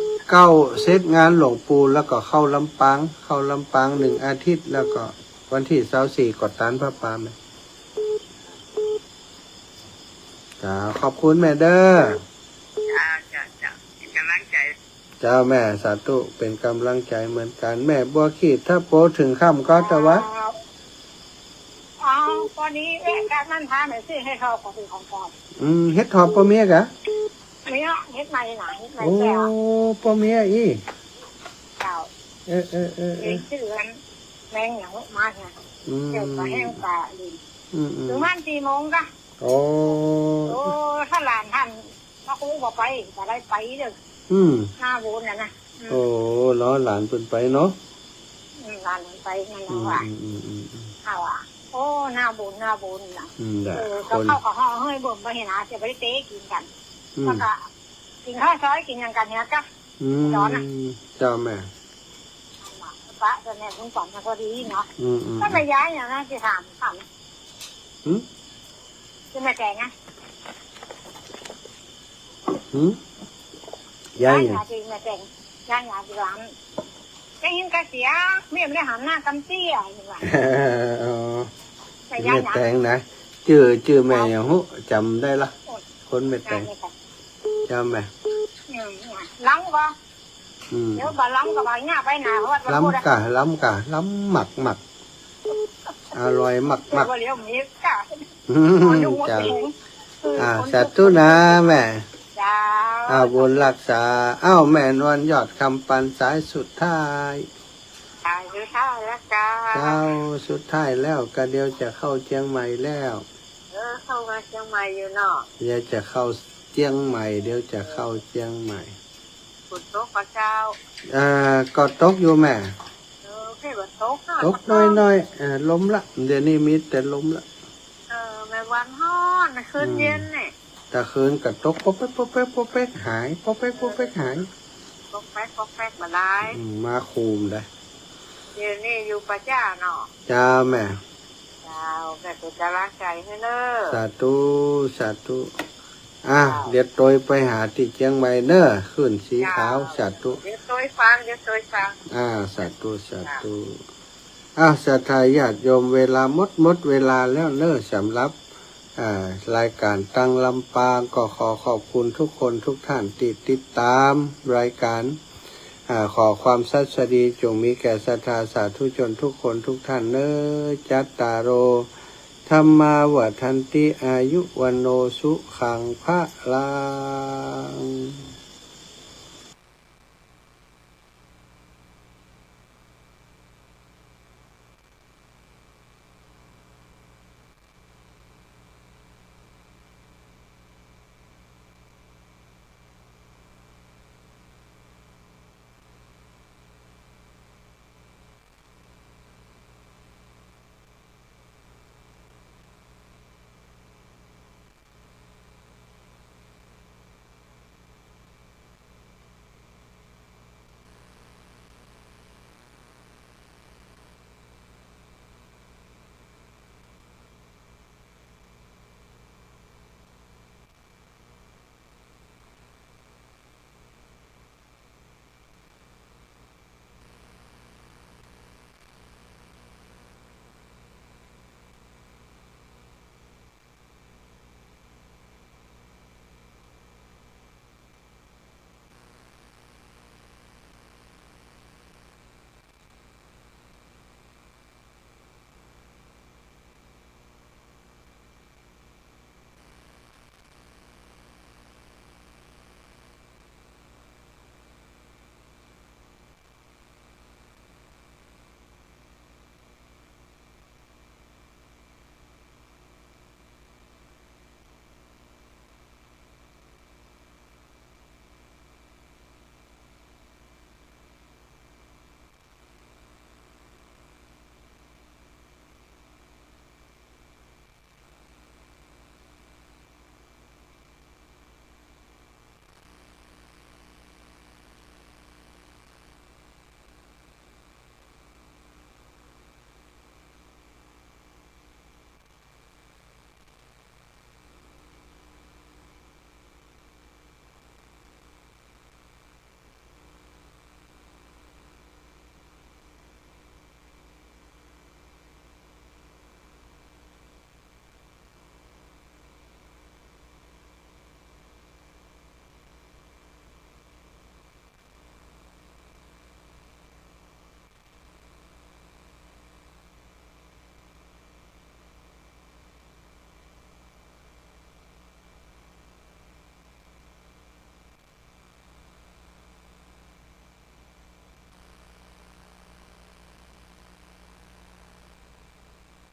19เสร็จงานหลวงปู่แล้วก็เข้าลำปาง1 อาทิตย์แล้วก็วันที่24กดตันพระปาแม่จ้าขอบคุณแม่เด้อ จะเป็นกำลังใจ เจ้าแม่สาธุเป็นกำลังใจเหมือนกันแม่บัวขีดถ้าโปถึงค่ำก็จะวะ ตอนนี้การนั่นทานหน่อยสิให้เขาของเป็นของปลอม เฮ็ดทอบปะเมียกะ ไม่เนาะเฮ็ดใหม่หนาเฮ็ดใหม่ โอ้ แก้ว ปะเมียอี เจ้า เออ เองชื่อกันแมงอย่างมากเนี่ย เกี่ยวกับแห้งปลาลินถึงวัน4 โมงก็ โอ้ ถ้าหลานท่านพระครูบอกไปจะได้ไปเด้อหน้าบุญนะ โอ้ล้อหลานเพิ่นไปเนาะ หลานไปงั้นนะว่าเขาอ่ะโอ้หน้าบุญนะ คน เข้ากับห้องเฮ้ยบ่มไปเห็นนะจะไปเต๊กินกันแล้วก็กินข้าวซอยกินอย่างกันเนี่ยก็ร้อนนะ เจ้าแม่ ปะจะแน่ต้องสอนมาพอดีเนาะก็ไม่ย้ายอย่างนั้นจะถามจะไม่แก่ไง ย้าย จริงไม่แก่ย้ายอย่างที่ร้านก็ยินกระเสียไม่ได้หันหน้ากำเตี้ยอย่างไรแต่ย้าย แม่แตงนะชื่อแม่อย่างหูจำได้ละคนแม่แตงเจ้าแม่ ล้ำก็เดี๋ยวบ่ล้ำก็บ่ง่ายไปหนาเพราะว่า ล้ำกะหมักอร่อยหมัก เดี๋ยวมีกะ จ้าสาธุนะแม่ จ้า บุญรักษาแม่นวลยอดคำปันสายสุดท้าย ตายคือท่าแล้วจ้า เจ้าสุดท้ายแล้วก็เดี๋ยวจะเข้าเชียงใหม่แล้ว เข้ามาเชียงใหม่อยู่เนาะ เดี๋ยวจะเข้าเชียงใหม่เดี๋ยวจะเข้าเชียงใหม่ ฝนตกพระเจ้า ก็ตกอยู่แม่ แค่ว่าตก ตกน้อยล้มละเดี๋ยวนี้มีแต่ล้มละ แม่วันฮ้อนคืนเย็นเนี่ย แต่คืนก็ตกป๊อกแป๊กหายป๊อกแป๊กหาย ปอกแป๊กมาได้ มาคูมได้ เดี๋ยวนี้อยู่ประจ้าเนาะ จ้าแม่ เจ้าแม่ก็จะรักใจให้เนอะ สาธุเดี๋ยวโดยไปหาที่เชียงใหม่เนอะขึ้นสีขาวสาธุ เดี๋ยวตัวฟัง สาธุศรัทธาญาติโยมเวลาหมดเวลาแล้วเนอะสำหรับรายการตั้งลำปางก็ขอขอบคุณทุกคนทุกท่านที่ติดตามรายการขอความสัสดีจงมีแก่ศรัทธาสาธุชนทุกคนทุกท่านเนอะจัตตารโอธรรมาวัฏันติอายุวันโนสุขังพระลัง